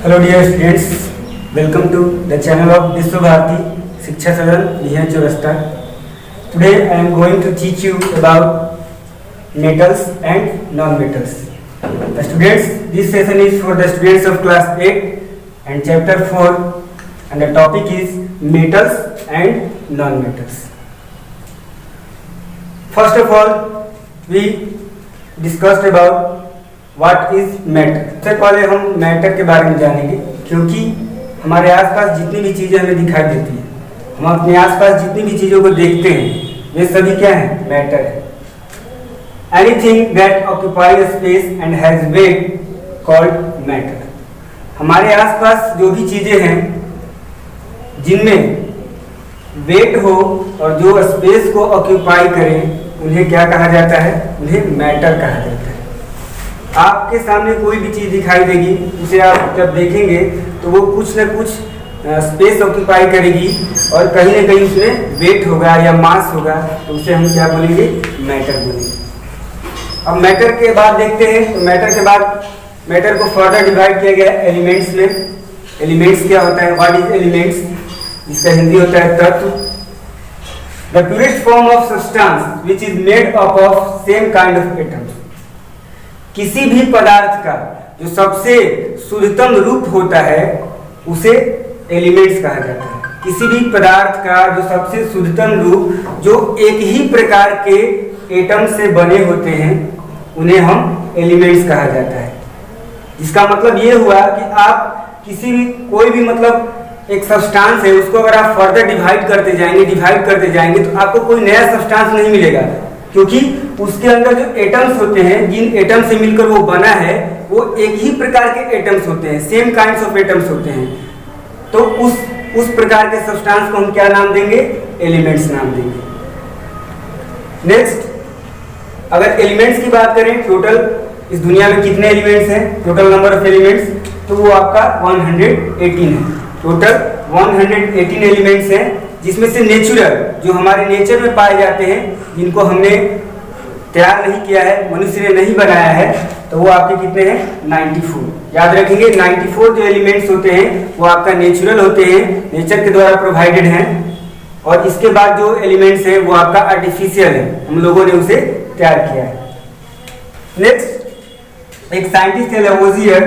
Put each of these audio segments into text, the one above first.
Hello dear students, welcome to the channel of Vishwa Bharati Shiksha Sadan Nihan Chorasta. Today I am going to teach you about metals and non-metals. The students, this session is for the students of class 8 and chapter 4 and the topic is metals and non-metals. First of all, we discussed about what is matter. सबसे पहले हम matter के बारे में जानेंगे, क्योंकि हमारे आसपास जितनी भी चीज़ें हमें दिखाई देती हैं, हम अपने आसपास जितनी भी चीज़ों को देखते हैं, वे सभी क्या हैं? मैटर है। Anything that occupy space and has weight called matter. हमारे आसपास जो भी चीज़ें हैं जिनमें वेट हो और जो स्पेस को ऑक्यूपाई करें, उन्हें क्या कहा जाता है? उन्हें मैटर कहा जाता है। आपके सामने कोई भी चीज़ दिखाई देगी, उसे आप जब देखेंगे तो वो कुछ न कुछ स्पेस ऑक्यूपाई करेगी और कहीं ना कहीं उसमें वेट होगा या मास होगा, तो उसे हम क्या बोलेंगे? मैटर बोलेंगे। अब मैटर के बाद देखते हैं, तो मैटर के बाद मैटर को फर्दर डिवाइड किया गया है एलिमेंट्स में। एलिमेंट्स क्या होता है? What is elements? जिसका हिंदी होता है तत्व। The purest form of substance which is made up of same kind of atoms. किसी भी पदार्थ का जो सबसे शुद्धतम रूप होता है उसे एलिमेंट्स कहा जाता है। किसी भी पदार्थ का जो सबसे शुद्धतम रूप, जो एक ही प्रकार के एटम से बने होते हैं, उन्हें हम एलिमेंट्स कहा जाता है। जिसका मतलब ये हुआ कि आप किसी भी कोई भी मतलब एक सब्सटेंस है, उसको अगर आप फर्दर डिवाइड करते जाएंगे तो आपको कोई नया सब्सटेंस नहीं मिलेगा, क्योंकि उसके अंदर जो एटम्स होते हैं, जिन एटम से मिलकर वो बना है, वो एक ही प्रकार के एटम्स होते हैं, सेम काइंड्स ऑफ एटम्स होते हैं। तो उस प्रकार के सब्सटेंस को हम क्या नाम देंगे? एलिमेंट्स नाम देंगे। नेक्स्ट, अगर एलिमेंट्स की बात करें, टोटल इस दुनिया में कितने एलिमेंट्स हैं? टोटल नंबर ऑफ एलिमेंट्स, तो वो आपका 118 है। टोटल 118 एलिमेंट्स हैं, जिसमें से नेचुरल, जो हमारे नेचर में पाए जाते हैं, जिनको हमने तैयार नहीं किया है, मनुष्य ने नहीं बनाया है, तो वो आपके कितने हैं? 94। याद रखेंगे, 94 जो एलिमेंट्स होते हैं वो आपका नेचुरल होते हैं, नेचर के द्वारा प्रोवाइडेड हैं। और इसके बाद जो एलिमेंट्स हैं वो आपका आर्टिफिशियल है, हम लोगों ने उसे तैयार किया है। नेक्स्ट, एक साइंटिस्ट है लवोजियर,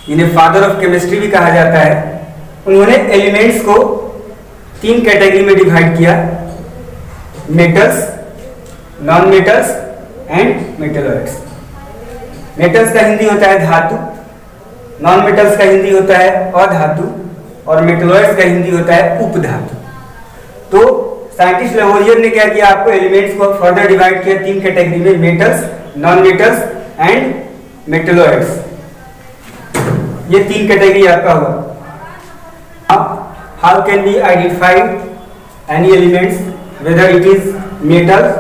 जिन्हें फादर ऑफ केमिस्ट्री भी कहा जाता है। उन्होंने एलिमेंट्स को 3 कैटेगरी में डिवाइड किया: metals, non metals and metalloids. Metals का हिंदी होता है धातु, नॉन मेटल्स का हिंदी होता है अधातु, और मेटलॉइड्स का हिंदी होता है उपधातु। तो साइंटिस्ट लवोजियर ने क्या किया? आपको एलिमेंट्स को फर्दर डिवाइड किया 3 कैटेगरी में: metals, non metals and metalloids. ये 3 कैटेगरी आपका हुआ। How can be identified any elements whether it is metals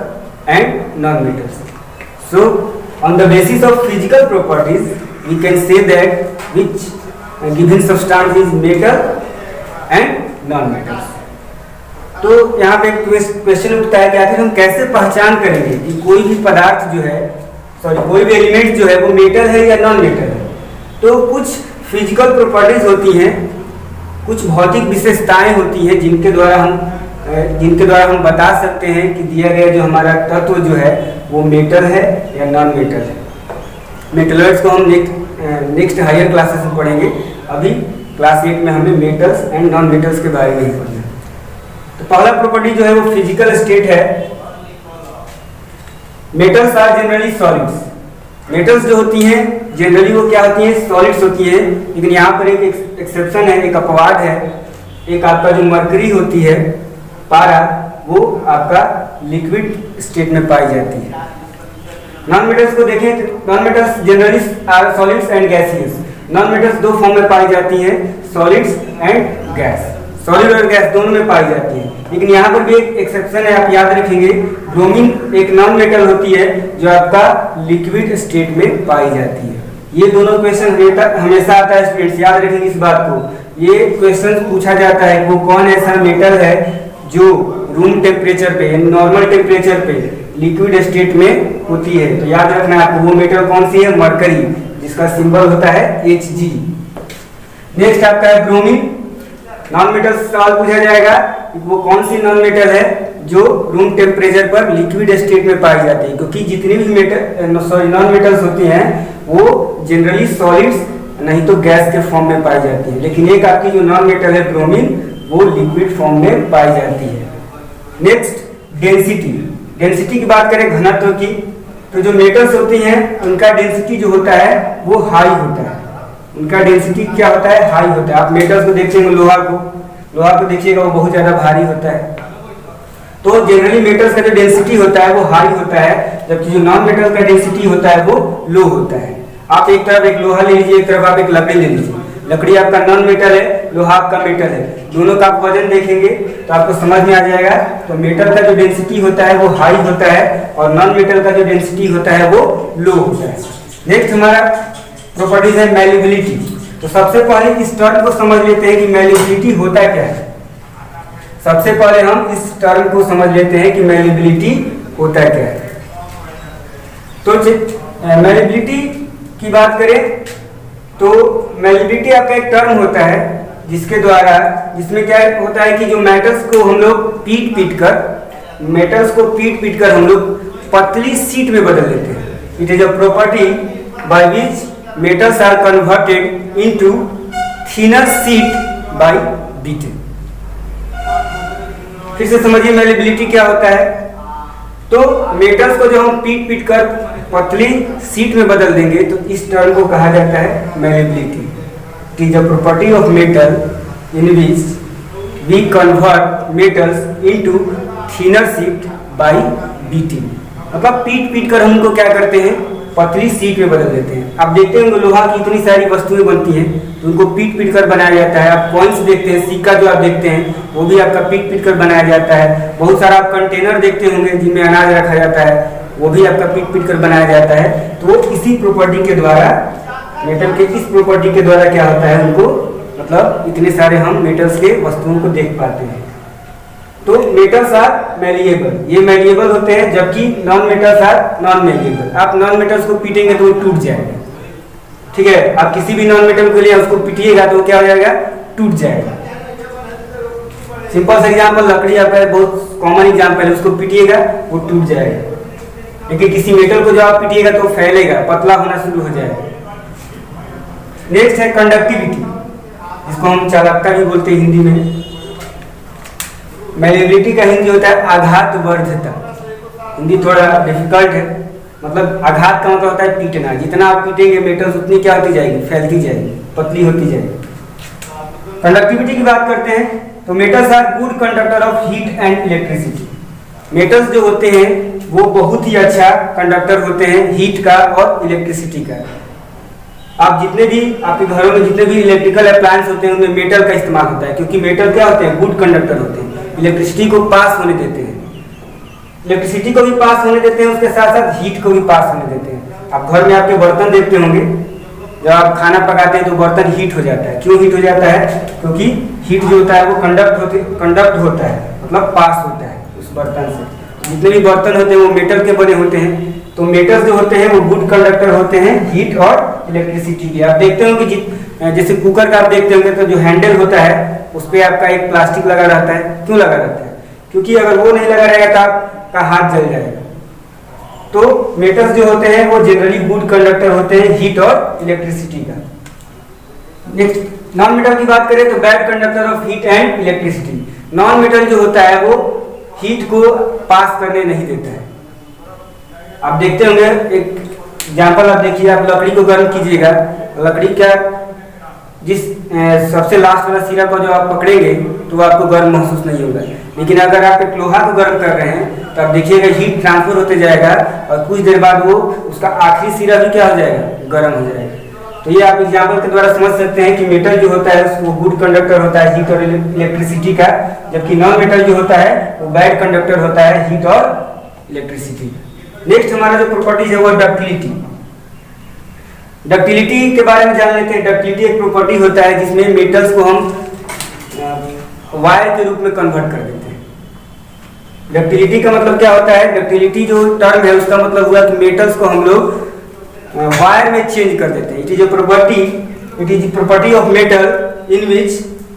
and non-metals? So on the basis of physical properties we can say that which given substance is metal and non-metals. तो यहाँ पे question उठता है कि आखिर हम कैसे पहचान करेंगे कि कोई भी पदार्थ जो है, कोई भी एलिमेंट जो है वो मेटल है या नॉन मेटल है? तो कुछ फिजिकल प्रॉपर्टीज होती हैं, कुछ भौतिक विशेषताएं होती हैं जिनके द्वारा हम बता सकते हैं कि दिया गया जो हमारा तत्व जो है वो मेटल है या नॉन मेटल है। मेटलॉइड्स को हम नेक्स्ट हायर क्लासेस में पढ़ेंगे। अभी क्लास 8 में हमें मेटल्स एंड नॉन मेटल्स के बारे में ही पढ़ना है। तो पहला प्रॉपर्टी जो है वो फिजिकल स्टेट है। Metals are generally solids. Metals जो होती हैं जनरली वो क्या होती हैं? सॉलिड्स होती है। लेकिन यहाँ पर एक एक्सेप्शन है, एक अपवाद है। एक आपका जो मरकरी होती है, पारा, वो आपका लिक्विड स्टेट में पाई जाती है। नॉन मेटल्स को देखें तो non metals generally are solids and gaseous. Non metals 2 form में पाई जाती हैं, सॉलिड्स एंड गैस। सॉलिड और गैस दोनों में पाई जाती है। लेकिन यहाँ पर भी एक एक्सेप्शन है, आप याद रखेंगे। ब्रोमीन एक नॉन मेटल होती है जो आपका लिक्विड स्टेट में पाई जाती है। ये दोनों क्वेश्चन हमेशा आता है स्टूडेंट्स, याद रखेंगे इस बात को। ये क्वेश्चन पूछा जाता है वो कौन ऐसा मेटल है जो रूम टेम्परेचर पे, नॉर्मल टेम्परेचर पे लिक्विड स्टेट में होती है। तो याद रखना आपको वो मेटल कौन सी है? मरकरी, जिसका सिंबल होता है Hg। नेक्स्ट आपका है ब्रोमीन। नॉन मेटल सवाल पूछा जाएगा कि वो कौन सी नॉन मेटल है जो रूम टेम्परेचर पर लिक्विड स्टेट में पाई जाती है, क्योंकि जितनी भी नॉन मेटल्स होती हैं वो जनरली सॉलिड्स नहीं तो गैस के फॉर्म में पाई जाती है, लेकिन एक आपकी जो नॉन मेटल है ब्रोमीन वो लिक्विड फॉर्म में पाई जाती है। Next density. डेंसिटी की बात करें घनत्व की, तो जो मेटल्स होती हैं उनका डेंसिटी जो होता है वो हाई होता है। उनका डेंसिटी क्या होता है? हाई होता है। आप मेटल्स को देखिएगा, लोहा को देखिएगा वो बहुत ज्यादा भारी होता है। तो जनरली मेटल्स का जो डेंसिटी होता है वो हाई होता है, जबकि जो नॉन मेटल का डेंसिटी होता है वो लो होता है। आप एक तरफ एक लोहा ले लीजिए, एक तरफ आप एक लकड़ी ले लीजिए। लकड़ी आपका नॉन मेटल है, लोहा आपका मेटल है, दोनों का आप वजन देखेंगे तो आपको समझ में आ जाएगा। तो मेटल का जो डेंसिटी होता है वो हाई होता है और नॉन मेटल का जो डेंसिटी होता है वो लो होता है। नेक्स्ट हमारा प्रॉपर्टीज है मैल्युबिलिटी। तो सबसे पहले इस टर्म को समझ लेते हैं कि मैल्युबिलिटी होता क्या है। सबसे पहले हम इस टर्म को समझ लेते हैं कि मैल्युबिलिटी होता क्या है। तो मैल्युबिलिटी की बात करें तो मैल्युबिलिटी आपका एक टर्म होता है जिसमें क्या होता है कि जो मेटल्स को हम लोग पीट पीट कर हम लोग पतली शीट में बदल देते हैं। It is a property by which metals are converted into thinner sheet by beating। फिर से समझिए मैल्युबिलिटी क्या होता है। तो मेटल्स को जो हम पीट कर पतली शीट में बदल देंगे तो इस टर्म को कहा जाता है malleability. It is a property of metal in which we convert metals into thinner sheet by beating. मतलब पीट कर हम उनको क्या करते हैं? पतली शीट में बदल देते हैं। आप देखते होंगे लोहा की इतनी सारी वस्तुएं बनती हैं तो उनको पीट कर बनाया जाता है। आप कॉइन्स देखते हैं, सिक्का जो आप देखते हैं वो भी आपका पीट कर बनाया जाता है। बहुत सारा आप कंटेनर देखते होंगे जिनमें अनाज रखा जाता है, वो भी आपका पीट कर बनाया जाता है। तो वो इसी प्रॉपर्टी के द्वारा, मेटल के इस प्रॉपर्टी के द्वारा क्या होता है, उनको मतलब इतने सारे हम मेटल्स के वस्तुओं को देख पाते हैं। तो मेटल्स आर मैलिएबल, ये मैलिएबल होते हैं, जबकि non metals are non malleable. आप नॉन मेटल्स को पीटेंगे तो वो टूट जाएगा, ठीक है। आप किसी भी नॉन मेटल के लिए उसको पीटिएगा तो वो क्या हो जाएगा? टूट जाएगा। सिंपल सा एग्जांपल, लकड़ी आपका बहुत कॉमन एग्जांपल है, उसको पीटिएगा वो टूट जाएगा। लेकिन किसी मेटल को जो आप पीटिएगा तो फैलेगा, पतला होना शुरू हो जाएगा। नेक्स्ट है कंडक्टिविटी, जिसको हम चालकता भी बोलते हैं हिंदी में। मैल्युबिलिटी का हिंदी होता है आघात वर्धता। हिंदी थोड़ा डिफिकल्ट है, मतलब आघात का मतलब होता है पीटना। जितना आप पीटेंगे मेटल्स उतनी क्या होती जाएगी? फैलती जाएगी, पतली होती जाएगी। कंडक्टिविटी की बात करते हैं तो metals are good conductor of heat and electricity. Metals जो होते हैं वो बहुत ही अच्छा कंडक्टर होते हैं हीट का और इलेक्ट्रिसिटी का। आप जितने भी आपके घरों में जितने भी इलेक्ट्रिकल अप्लायंस होते हैं उनमें मेटल का इस्तेमाल होता है, क्योंकि मेटल क्या होते हैं? गुड कंडक्टर होते हैं, इलेक्ट्रिसिटी को पास होने देते हैं। इलेक्ट्रिसिटी को भी पास होने देते हैं, उसके साथ साथ हीट को भी पास होने देते हैं। आप घर में आपके बर्तन देखते होंगे, जब आप खाना पकाते हैं तो बर्तन हीट हो जाता है। क्यों हीट हो जाता है? क्योंकि हीट जो होता है वो कंडक्ट होता है, मतलब पास होता है उस बर्तन से। जितने भी बर्तन होते हैं वो मेटल के बने होते हैं। तो मेटल्स जो होते हैं वो गुड कंडक्टर होते हैं हीट और इलेक्ट्रिसिटी के। आप देखते होंगे जैसे कुकर का आप देखते होंगे तो जो हैंडल होता है उस पर आपका एक प्लास्टिक लगा रहता है। क्यों लगा रहता है? क्योंकि अगर वो नहीं लगा रहेगा तो आपका हाथ जल जाएगा। तो मेटल्स जो होते हैं वो जनरली गुड कंडक्टर होते हैं हीट और इलेक्ट्रिसिटी का। नेक्स्ट नॉन मेटल की बात करें तो bad conductor of heat and electricity. Non metal जो होता है वो हीट को पास करने नहीं देता है। आप देखते होंगे, एक एग्जाम्पल आप देखिए, आप लकड़ी को गर्म कीजिएगा, लकड़ी क्या जिस सबसे लास्ट वाला सिरा को जो आप पकड़ेंगे तो वो आपको गर्म महसूस नहीं होगा। लेकिन अगर आप एक लोहा को गर्म कर रहे हैं तो आप देखिएगा हीट ट्रांसफर होते जाएगा और कुछ देर बाद वो उसका आखिरी सिरा भी क्या हो जाएगा? गर्म हो जाएगा। तो ये आप एग्जाम्पल के द्वारा समझ सकते हैं कि मेटल जो होता है वो गुड कंडक्टर होता है हीट और इलेक्ट्रिसिटी का, जबकि नॉन मेटल जो होता है वो बैड कंडक्टर होता है हीट और इलेक्ट्रिसिटी। नेक्स्ट हमारा जो प्रॉपर्टीज है वो डक्टिलिटी। डक्टिलिटी के बारे में जान लेते हैं। डक्टिलिटी एक प्रॉपर्टी होता है जिसमें मेटल्स को हम वायर के रूप में कन्वर्ट कर देते हैं। डक्टिलिटी का मतलब क्या होता है? डक्टिलिटी जो टर्म है उसका मतलब हुआ कि मेटल्स को हम लोग वायर में चेंज कर देते हैं। It is property of metal in which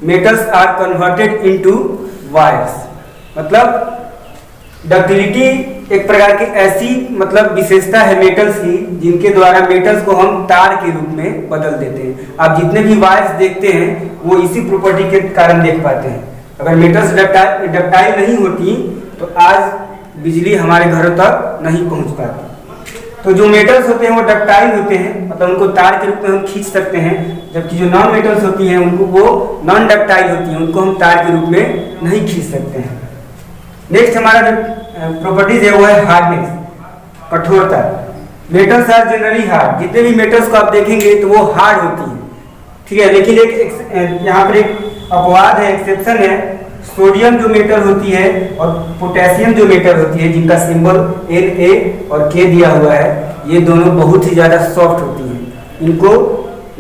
metals are converted into wires. मतलब डक्टिलिटी एक प्रकार की ऐसी मतलब विशेषता है मेटल्स की जिनके द्वारा मेटल्स को हम तार के रूप में बदल देते हैं। आप जितने भी वायर्स देखते हैं वो इसी प्रॉपर्टी के कारण देख पाते हैं। अगर मेटल्स डक्टाइल नहीं होती तो आज बिजली हमारे घरों तक नहीं पहुंच पाती। तो जो मेटल्स होते हैं वो डक्टाइल होते हैं, मतलब उनको तार के रूप में हम खींच सकते हैं, जबकि जो नॉन मेटल्स होती हैं उनको वो नॉन डक्टाइल होती हैं, उनको हम तार के रूप में नहीं खींच सकते हैं। नेक्स्ट हमारा जो प्रॉपर्टीज है वो है हार्डनेस, कठोरता। Metals are generally hard. जितने भी मेटल्स को आप देखेंगे तो वो हार्ड होती है, ठीक है। लेकिन एक यहाँ पर एक अपवाद है, एक्सेप्शन है। सोडियम जो मेटल होती है और पोटेशियम जो मेटल होती है, जिनका सिंबल Na और K दिया हुआ है, ये दोनों बहुत ही ज़्यादा सॉफ्ट होती हैं। इनको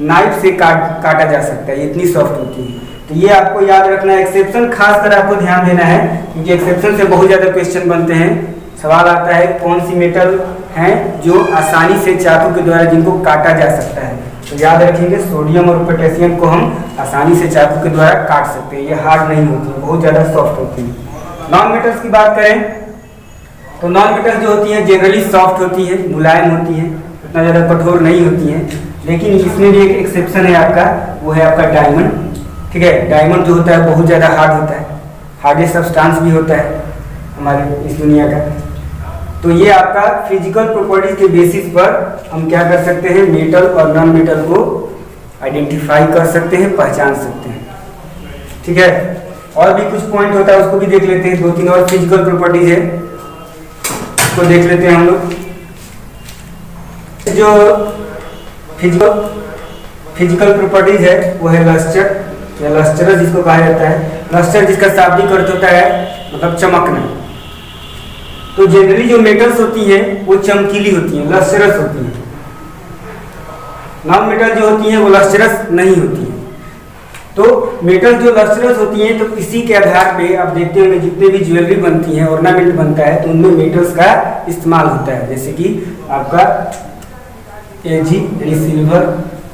नाइफ से काटा जा सकता है, इतनी सॉफ्ट होती है। तो ये आपको याद रखना है। एक्सेप्शन खासकर आपको ध्यान देना है, क्योंकि एक्सेप्शन से बहुत ज़्यादा क्वेश्चन बनते हैं। सवाल आता है कौन सी मेटल हैं जो आसानी से चाकू के द्वारा जिनको काटा जा सकता है। तो याद रखेंगे सोडियम और पोटेशियम को हम आसानी से चाकू के द्वारा काट सकते हैं, ये हार्ड नहीं होती है, बहुत ज़्यादा सॉफ्ट होती है। नॉन मेटल्स की बात करें तो नॉन मेटल्स जो होती हैं जनरली सॉफ्ट होती है, मुलायम होती है, उतना ज़्यादा कठोर नहीं होती हैं। लेकिन इसमें भी एक एक्सेप्शन है आपका, वो है आपका डायमंड, ठीक है। डायमंड जो होता है बहुत ज़्यादा हार्ड होता है, हार्डेस्ट सब्सटेंस भी होता है हमारे इस दुनिया का। तो ये आपका फिजिकल प्रॉपर्टीज के बेसिस पर हम क्या कर सकते हैं, मेटल और नॉन मेटल को आइडेंटिफाई कर सकते हैं, पहचान सकते हैं, ठीक है। और भी कुछ पॉइंट होता है उसको भी देख लेते हैं। 2-3 और फिजिकल प्रॉपर्टीज है, उसको देख लेते हैं हम लोग। जो फिजिकल प्रॉपर्टीज है वो है लस्टर या लस्टरस जिसको कहा जाता है। लस्टर जिसका शाब्दिक अर्थ होता है मतलब चमकना। तो जनरली जो मेटल्स होती हैं वो चमकीली होती हैं, लस्टरस होती हैं। नॉन मेटल जो होती हैं वो लस्टरस नहीं होती हैं। तो मेटल जो लस्टरस होती हैं तो इसी के आधार पे आप देखते होंगे जितने भी ज्वेलरी बनती है, ऑर्नामेंट बनता है, तो उनमें मेटल्स का इस्तेमाल होता है। जैसे कि आपका Ag यानी सिल्वर,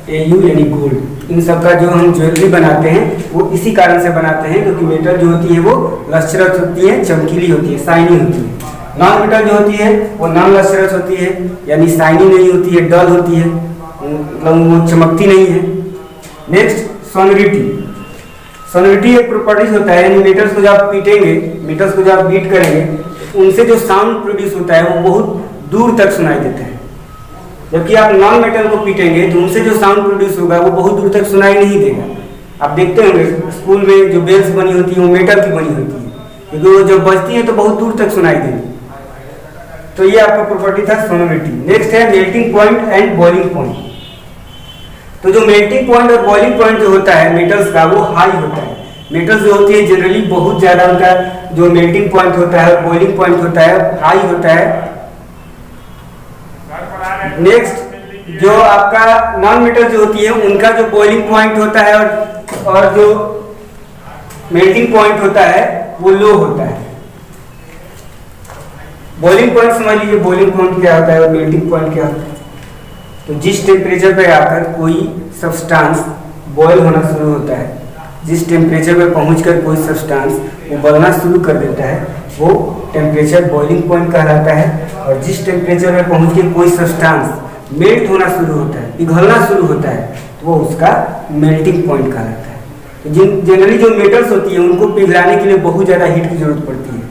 Au यानी गोल्ड, इन सब का जो हम ज्वेलरी बनाते हैं वो इसी कारण से बनाते हैं, क्योंकि मेटल जो होती है वो लस्टरस होती है, चमकीली होती है, शाइनी होती है। नॉन मेटल जो होती है वो नॉन लस्टरस होती है, यानी शाइनी नहीं होती है, डल होती है, मतलब वो चमकती नहीं है। Next sonority. सोनोरिटी एक प्रॉपर्टीज होता है, यानी मेटल्स को जब आप पीटेंगे, मेटल्स को जब आप बीट करेंगे, उनसे जो साउंड प्रोड्यूस होता है वो बहुत दूर तक सुनाई देता है। जबकि आप नॉन मेटल को पीटेंगे तो उनसे जो साउंड प्रोड्यूस होगा वो बहुत दूर तक सुनाई नहीं देगा। आप देखते होंगे स्कूल में जो बेल्स बनी होती है वो मेटल की बनी होती है, क्योंकि वो जब बजती है तो बहुत दूर तक सुनाई देगी। तो ये आपका प्रॉपर्टी था सोनोरिटी। नेक्स्ट है melting point and boiling point. तो जो मेल्टिंग पॉइंट और बॉइलिंग पॉइंट जो होता है मेटल्स का वो हाई होता है। मेटल्स जो होती है जनरली बहुत ज़्यादा उनका जो मेल्टिंग पॉइंट होता है और बॉइलिंग पॉइंट होता है हाई होता है। नेक्स्ट जो आपका नॉन मेटल जो होती है उनका जो बॉइलिंग पॉइंट होता है और जो मेल्टिंग पॉइंट होता है वो लो होता है। बॉइलिंग पॉइंट समझ लीजिए, बॉइलिंग पॉइंट क्या होता है और मेल्टिंग पॉइंट क्या होता है। तो जिस टेम्परेचर पे आकर कोई सब्सटेंस बॉयल होना शुरू होता है, जिस टेम्परेचर पे पहुंचकर कोई सब्सटेंस उबलना शुरू कर देता है, वो टेम्परेचर बॉइलिंग पॉइंट कहलाता है। और जिस टेम्परेचर पे पहुंच के कोई सब्सटेंस मेल्ट होना शुरू होता है, पिघलना शुरू होता है, तो वो उसका मेल्टिंग पॉइंट कहलाता है। तो जनरली जो मेटल्स होती है उनको पिघलाने के लिए बहुत ज़्यादा हीट की जरूरत पड़ती है,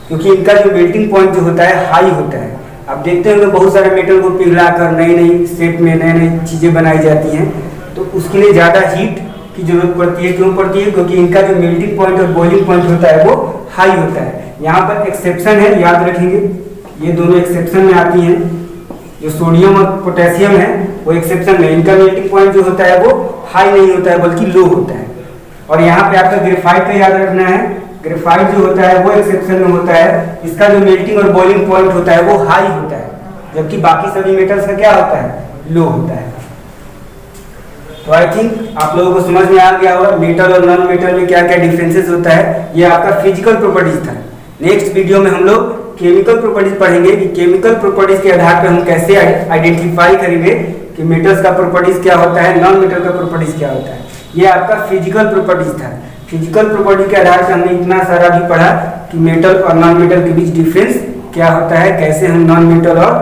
क्योंकि इनका जो मेल्टिंग पॉइंट जो होता है हाई होता है। आप देखते होंगे बहुत सारे मेटल को पिघलाकर नई नई शेप में नई नई चीज़ें बनाई जाती हैं, तो उसके लिए ज़्यादा हीट की जरूरत पड़ती है। क्यों पड़ती है? क्योंकि इनका जो मेल्टिंग पॉइंट और बॉइलिंग पॉइंट होता है वो हाई होता है। यहाँ पर एक्सेप्शन है, याद रखेंगे, ये दोनों एक्सेप्शन में आती हैं। जो सोडियम और पोटेशियम है वो एक्सेप्शन में, इनका मेल्टिंग पॉइंट जो होता है वो हाई नहीं होता है बल्कि लो होता है। और यहाँ पे आपका ग्रेफाइट का याद रखना है, ग्रेफाइट जो होता है वो एक्सेप्शन में होता है, इसका जो मेल्टिंग और बॉइलिंग पॉइंट होता है वो हाई होता है, जबकि बाकी सभी मेटल्स का क्या होता है, लो होता है। तो आई थिंक आप लोगों को समझ में आ गया होगा मेटल और नॉन मेटल में क्या क्या डिफरेंसेस होता है। ये आपका फिजिकल प्रॉपर्टीज था। नेक्स्ट वीडियो में हम लोग केमिकल प्रॉपर्टीज पढ़ेंगे कि केमिकल प्रॉपर्टीज के आधार पर हम कैसे आइडेंटिफाई करेंगे कि मेटल्स का प्रॉपर्टीज क्या होता है, नॉन मेटल का प्रॉपर्टीज क्या होता है। ये आपका फिजिकल प्रॉपर्टीज था। फिजिकल प्रॉपर्टी के आधार पर हमने इतना सारा भी पढ़ा कि मेटल और नॉन मेटल के बीच डिफरेंस क्या होता है, कैसे हम नॉन मेटल और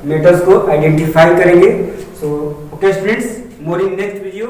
मेटल्स को आइडेंटिफाई करेंगे। So okay students, more in next video.